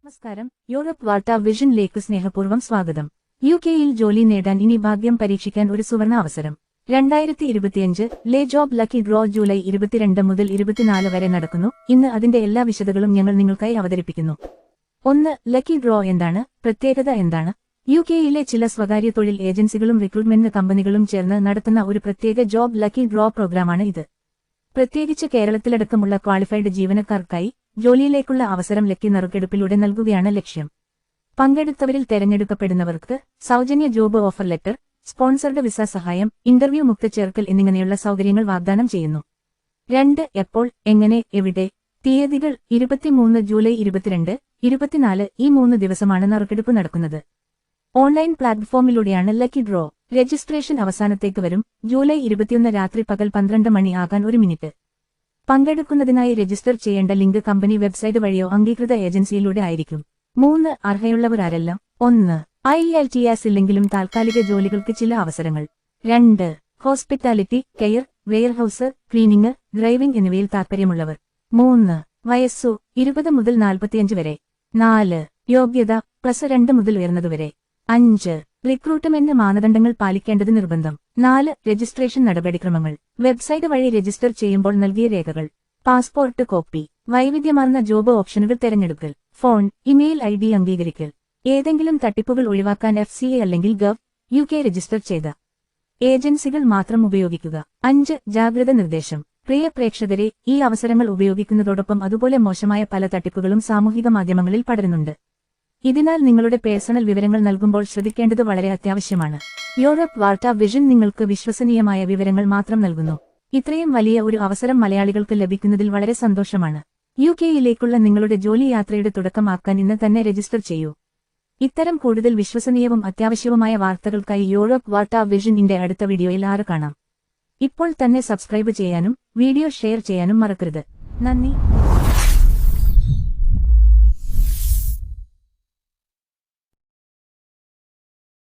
നമസ്കാരം. യൂറോപ്പ് വാർത്താ വിഷനിലേക്ക് സ്നേഹപൂർവ്വം സ്വാഗതം. യുകെയിൽ ജോലി നേടാൻ ഇനി ഭാഗ്യം പരീക്ഷിക്കാൻ ഒരു സുവർണ അവസരം. 2025 ലെ ജോബ് ലക്കി ഡ്രോ ജൂലൈ 22 മുതൽ 24 വരെ നടക്കുന്നു. ഇന്ന് അതിന്റെ എല്ലാ വിശദങ്ങളും ഞങ്ങൾ നിങ്ങൾക്കായി അവതരിപ്പിക്കുന്നു. 1. ലക്കി ഡ്രോ എന്താണ്? പ്രത്യേകത എന്താണ്? യുകെയിലെ ചില സ്വകാര്യ തൊഴിൽ ഏജൻസികളും റിക്രൂട്ട്മെന്റ് കമ്പനികളും ചേർന്ന് നടത്തുന്ന ഒരു പ്രത്യേക ജോബ് ലക്കി ഡ്രോ പ്രോഗ്രാമാണ് ഇത്. പ്രത്യേകിച്ച് കേരളത്തിലടക്കമുള്ള ക്വാളിഫൈഡ് ജീവനക്കാർക്കായി ജോലിയിലേക്കുള്ള അവസരം ലക്കി നറുക്കെടുപ്പിലൂടെ നൽകുകയാണ് ലക്ഷ്യം. പങ്കെടുത്തവരിൽ തെരഞ്ഞെടുക്കപ്പെടുന്നവർക്ക് സൗജന്യ job offer letter, sponsored visa സഹായം, ഇന്റർവ്യൂ മുക്ത ചേർക്കൽ എന്നിങ്ങനെയുള്ള സൗകര്യങ്ങൾ വാഗ്ദാനം ചെയ്യുന്നു. 2. എപ്പോൾ, എങ്ങനെ, എവിടെ? തീയതികൾ 23 ജൂലൈ 22, 24 ഈ 3 ദിവസമാണ് നറുക്കെടുപ്പ് നടക്കുന്നത്. ഓൺലൈൻ പ്ലാറ്റ്ഫോമിലൂടെയാണ് ലക്കി ഡ്രോ. രജിസ്ട്രേഷൻ അവസാനത്തേക്ക് വരും. ജൂലൈ 21 രാത്രി പകൽ 12 മണി ആകാൻ 1 മിനിറ്റ്. പങ്കെടുക്കുന്നതിനായി രജിസ്റ്റർ ചെയ്യേണ്ട ലിങ്ക് കമ്പനി വെബ്സൈറ്റ് വഴിയോ അംഗീകൃത ഏജൻസിയിലൂടെ ആയിരിക്കും. 3. അർഹയുള്ളവർ ആരെല്ലാം? 1. IELTS ഇല്ലെങ്കിലും താൽക്കാലിക ജോലികൾക്ക് ചില അവസരങ്ങൾ. 2. Hospitality, care, warehouse, cleaning, driving എന്നിവയിൽ താൽപ്പര്യമുള്ളവർ. 3. വയസ്സു 20 മുതൽ 45 വരെ. 4. യോഗ്യത +2 മുതൽ ഉയർന്നതുവരെ. 5. റിക്രൂട്ട്മെന്റ് മാനദണ്ഡങ്ങൾ പാലിക്കേണ്ടത് നിർബന്ധം. 4. രജിസ്ട്രേഷൻ നടപടിക്രമങ്ങൾ. വെബ്സൈറ്റ് വഴി രജിസ്റ്റർ ചെയ്യുമ്പോൾ നൽകിയ രേഖകൾ: പാസ്പോർട്ട് കോപ്പി, വൈവിധ്യമാർന്ന ജോബ് ഓപ്ഷനുകൾ തെരഞ്ഞെടുക്കൽ, ഫോൺ, ഇമെയിൽ ID അംഗീകരിക്കൽ. ഏതെങ്കിലും തട്ടിപ്പുകൾ ഒഴിവാക്കാൻ FCA അല്ലെങ്കിൽ Gov.UK രജിസ്റ്റർ ചെയ്ത ഏജൻസികൾ മാത്രം ഉപയോഗിക്കുക. 5. ജാഗ്രത നിർദ്ദേശം. പ്രിയ പ്രേക്ഷകരെ, ഈ അവസരങ്ങൾ ഉപയോഗിക്കുന്നതോടൊപ്പം അതുപോലെ മോശമായ പല തട്ടിപ്പുകളും സാമൂഹിക മാധ്യമങ്ങളിൽ പടരുന്നുണ്ട്. ഇതിനാൽ നിങ്ങളുടെ പേഴ്സണൽ വിവരങ്ങൾ നൽകുമ്പോൾ ശ്രദ്ധിക്കേണ്ടത് വളരെ അത്യാവശ്യമാണ്. യൂറോപ്പ് വാർത്താ വിഷൻ നിങ്ങൾക്ക് വിശ്വസനീയമായ വിവരങ്ങൾ മാത്രം നൽകുന്നു. ഇത്രയും വലിയ ഒരു അവസരം മലയാളികൾക്ക് ലഭിക്കുന്നതിൽ വളരെ സന്തോഷമാണ്. യുകെയിലേക്കുള്ള നിങ്ങളുടെ ജോലി യാത്രയുടെ തുടക്കമാക്കാൻ ഇന്ന് തന്നെ രജിസ്റ്റർ ചെയ്യൂ. ഇത്തരം കൂടുതൽ വിശ്വസനീയവും അത്യാവശ്യവുമായ വാർത്തകൾക്കായി യൂറോപ്പ് വാർത്താ വിഷനിന്റെ അടുത്ത വീഡിയോയിൽ കാണാം. ഇപ്പോൾ തന്നെ സബ്സ്ക്രൈബ് ചെയ്യാനും വീഡിയോ ഷെയർ ചെയ്യാനും മറക്കരുത്. നന്ദി.